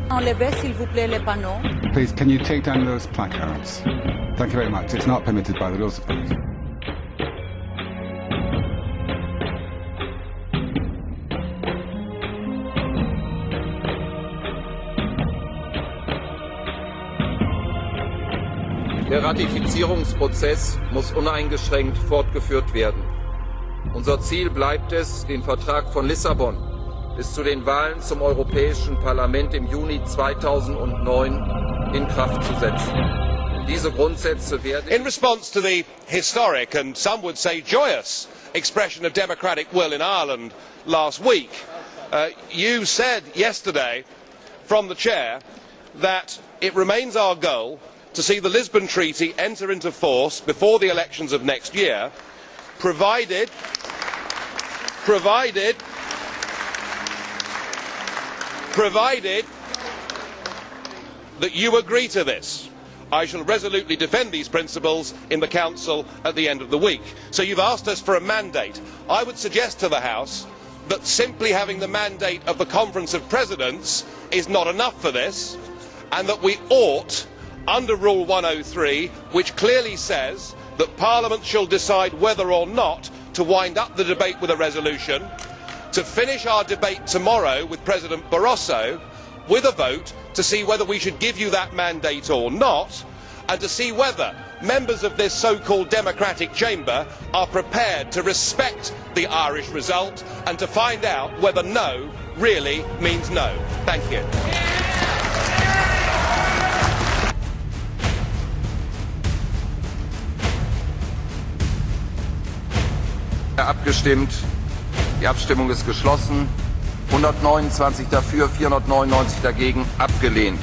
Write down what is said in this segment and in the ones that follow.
Enlevez, s'il vous plaît, les panneaux. Please, can you take down those placards? Thank you very much. It's not permitted by the rules of parliament. Der Ratifizierungsprozess muss uneingeschränkt fortgeführt werden. Unser Ziel bleibt es, den Vertrag von Lissabon bis zu den Wahlen zum Europäischen Parlament im Juni 2009 in Kraft zu setzen. Diese Grundsätze werden... In response to the historic and some would say joyous expression of democratic will in Ireland last week, you said yesterday from the chair that it remains our goal to see the Lisbon Treaty enter into force before the elections of next year, provided that you agree to this. I shall resolutely defend these principles in the Council at the end of the week. So you've asked us for a mandate. I would suggest to the House that simply having the mandate of the Conference of Presidents is not enough for this, and that we ought, under Rule 103, which clearly says that Parliament shall decide whether or not to wind up the debate with a resolution, to finish our debate tomorrow with President Barroso with a vote to see whether we should give you that mandate or not, and to see whether members of this so-called democratic chamber are prepared to respect the Irish result and to find out whether no really means no. Thank you. Abgestimmt. Die Abstimmung ist geschlossen. 129 dafür, 499 dagegen, abgelehnt.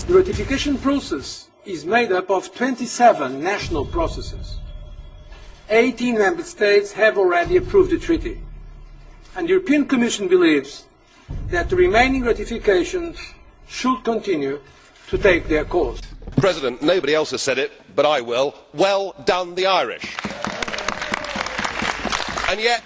The ratification process is made up of 27 national processes. 18 member states have already approved the treaty. And the European Commission believes that the remaining ratifications should continue to take their course. President, nobody else has said it, but I will. Well done, the Irish. And yet,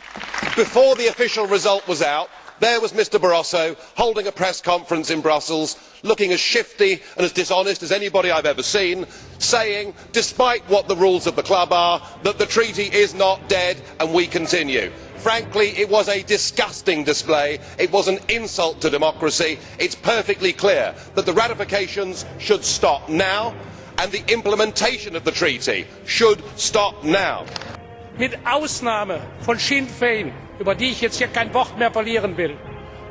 before the official result was out, there was Mr Barroso holding a press conference in Brussels, looking as shifty and as dishonest as anybody I've ever seen, saying, despite what the rules of the club are, that the treaty is not dead and we continue. Frankly, it was a disgusting display. It was an insult to democracy. It's perfectly clear that the ratifications should stop now and the implementation of the treaty should stop now. Mit Ausnahme von Sinn Féin, über die ich jetzt hier kein Wort mehr verlieren will,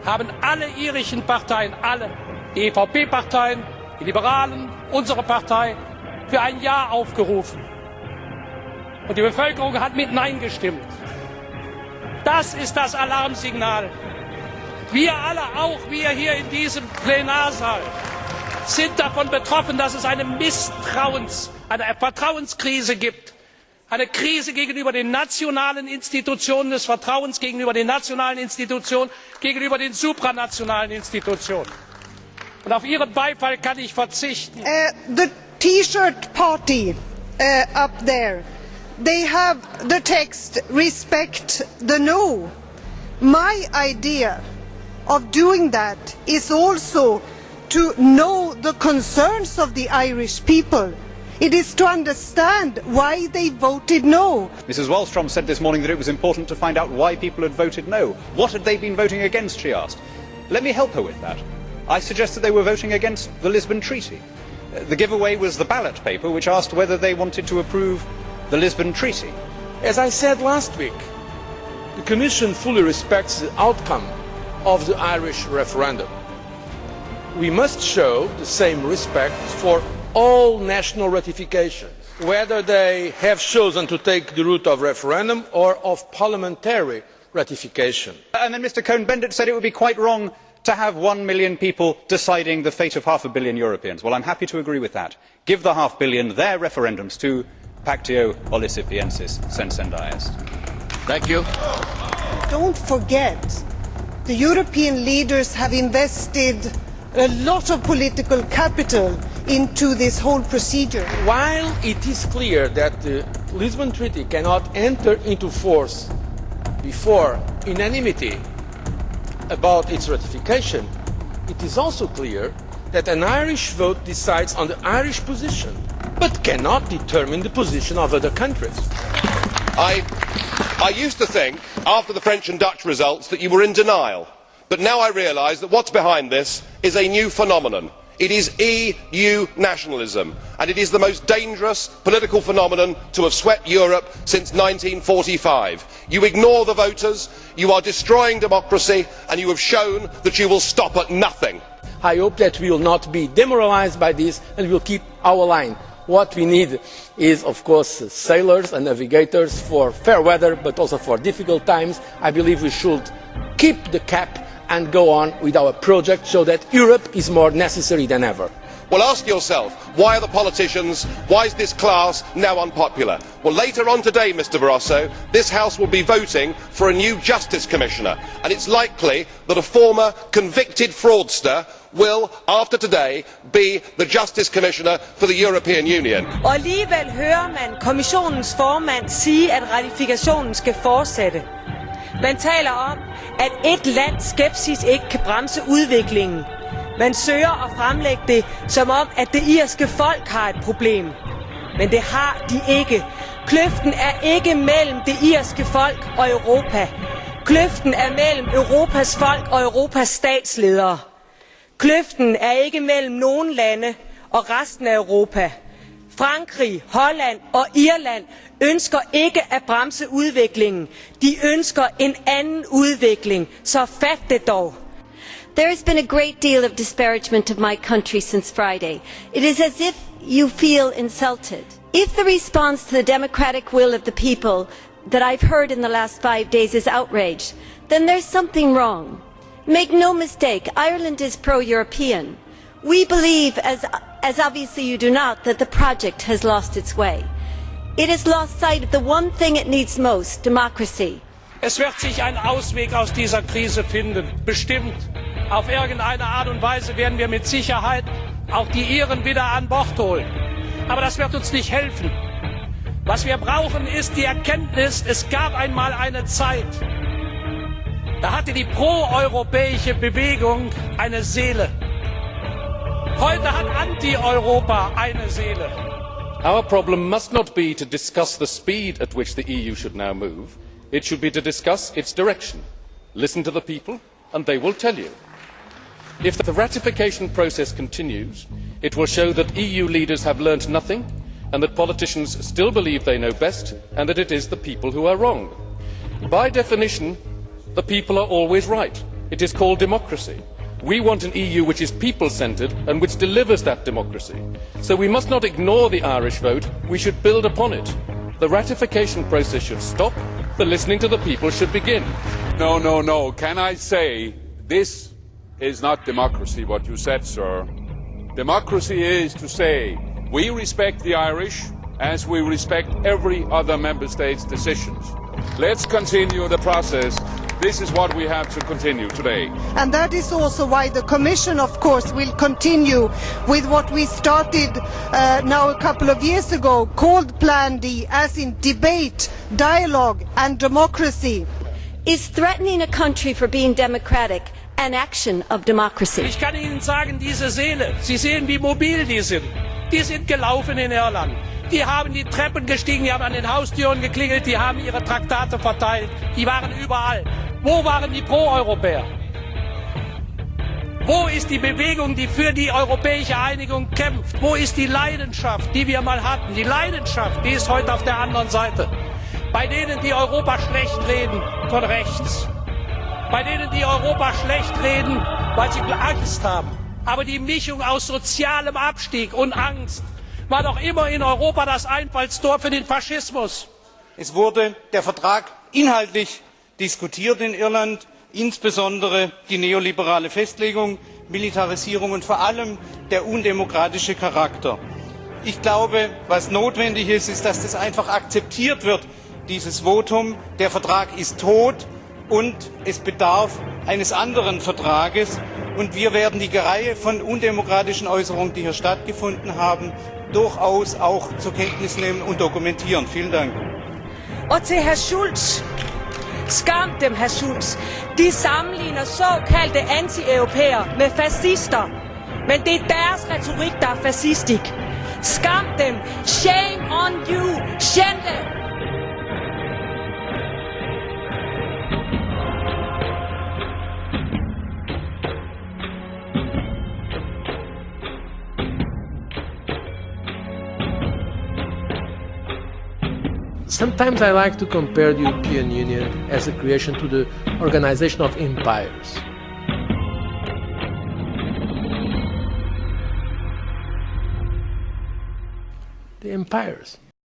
haben alle irischen Parteien, alle, die EVP-Parteien, die Liberalen, unsere Partei, für ein Ja aufgerufen. Und die Bevölkerung hat mit Nein gestimmt. Das ist das Alarmsignal. Wir alle, auch wir hier in diesem Plenarsaal, sind davon betroffen, dass es eine Vertrauenskrise gibt. Eine Krise gegenüber den nationalen Institutionen, des Vertrauens gegenüber den nationalen Institutionen, gegenüber den supranationalen Institutionen. Und auf Ihren Beifall kann ich verzichten. The T-shirt party up there, they have the text respect the no. My idea of doing that is also to know the concerns of the Irish people. It is to understand why they voted no. Mrs Wallström said this morning that it was important to find out why people had voted no. What had they been voting against, she asked. Let me help her with that. I suggest that they were voting against the Lisbon Treaty. The giveaway was the ballot paper which asked whether they wanted to approve the Lisbon Treaty. As I said last week, the Commission fully respects the outcome of the Irish referendum. We must show the same respect for all national ratifications, whether they have chosen to take the route of referendum or of parliamentary ratification. And then Mr Cohn-Bendit said it would be quite wrong to have 1 million people deciding the fate of 500 million Europeans. Well, I'm happy to agree with that. Give the 500 million their referendums to Pactio Olisipiensis Sensenda Est. Thank you. Don't forget, the European leaders have invested a lot of political capital into this whole procedure. While it is clear that the Lisbon Treaty cannot enter into force before unanimity about its ratification, it is also clear that an Irish vote decides on the Irish position, but cannot determine the position of other countries. I used to think, after the French and Dutch results, that you were in denial. But now I realise that what is behind this is a new phenomenon. It is EU nationalism, and it is the most dangerous political phenomenon to have swept Europe since 1945. You ignore the voters, you are destroying democracy, and you have shown that you will stop at nothing. I hope that we will not be demoralised by this and we will keep our line. What we need is, of course, sailors and navigators for fair weather, but also for difficult times. I believe we should keep the cap and go on with our project so that Europe is more necessary than ever. Well, ask yourself, why are the politicians, why is this class now unpopular? Well, later on today, Mr Barroso, this House will be voting for a new Justice Commissioner, and it's likely that a former convicted fraudster will, after today, be the Justice Commissioner for the European Union. Og alligevel hører man kommissionens formand sige, at ratifikationen skal fortsætte. Man taler om, at et lands skepsis ikke kan bremse udviklingen. Man søger at fremlægge det som om, at det irske folk har et problem. Men det har de ikke. Kløften er ikke mellem det irske folk og Europa. Kløften er mellem Europas folk og Europas statsledere. Kløften er ikke mellem nogle lande og resten af Europa. Frankrig, Holland og Irland ønsker ikke at bremse udviklingen. De ønsker en anden udvikling. Så fat det dog. There has been a great deal of disparagement of my country since Friday. It is as if you feel insulted. If the response to the democratic will of the people that I've heard in the last 5 days is outrage, then there's something wrong. Make no mistake, Ireland is pro-European. We believe, as obviously you do not, that the project has lost its way. It has lost sight of the one thing it needs most, democracy. Es wird sich ein Ausweg aus dieser Krise finden, bestimmt. Auf irgendeine Art und Weise werden wir mit Sicherheit auch die Iren wieder an Bord holen. Aber das wird uns nicht helfen. Was wir brauchen, ist die Erkenntnis, es gab einmal eine Zeit, da hatte die proeuropäische Bewegung eine Seele. Heute hat Anti-Europa eine Seele. Our problem must not be to discuss the speed at which the EU should now move. It should be to discuss its direction. Listen to the people, and they will tell you. If the ratification process continues, it will show that EU leaders have learnt nothing, and that politicians still believe they know best, and that it is the people who are wrong. By definition, the people are always right. It is called democracy. We want an EU which is people-centred and which delivers that democracy. So we must not ignore the Irish vote, we should build upon it. The ratification process should stop, the listening to the people should begin. No. Can I say this is not democracy, what you said, sir. Democracy is to say we respect the Irish as we respect every other member state's decisions. Let's continue the process. This is what we have to continue today. And that is also why the Commission, of course, will continue with what we started now a couple of years ago, called Plan D, as in debate, dialogue and democracy. Is threatening a country for being democratic an action of democracy? Ich kann Ihnen sagen, diese Seele, Sie sehen, wie mobil die sind. Die sind gelaufen in Irland. Die haben die Treppen gestiegen, die haben an den Haustüren geklingelt, die haben ihre Traktate verteilt. Die waren überall. Wo waren die Pro-Europäer? Wo ist die Bewegung, die für die europäische Einigung kämpft? Wo ist die Leidenschaft, die wir mal hatten? Die Leidenschaft, die ist heute auf der anderen Seite. Bei denen, die Europa schlecht reden, von rechts. Bei denen, die Europa schlecht reden, weil sie Angst haben. Aber die Mischung aus sozialem Abstieg und Angst war doch immer in Europa das Einfallstor für den Faschismus. Es wurde der Vertrag inhaltlich diskutiert in Irland, insbesondere die neoliberale Festlegung, Militarisierung und vor allem der undemokratische Charakter. Ich glaube, was notwendig ist, ist, dass das einfach akzeptiert wird, dieses Votum. Der Vertrag ist tot und es bedarf eines anderen Vertrages. Und wir werden die Reihe von undemokratischen Äußerungen, die hier stattgefunden haben, durchaus auch zur Kenntnis nehmen und dokumentieren. Vielen Dank. Og til Herr Schulz. Skam dem, hr. Schulz. De sammenligner såkaldte anti-europæere med fascister. Men det er deres retorik, der er fascistisk. Skam dem. Shame on you. Schande. Sometimes I like to compare the European Union as a creation to the organization of empires. The empires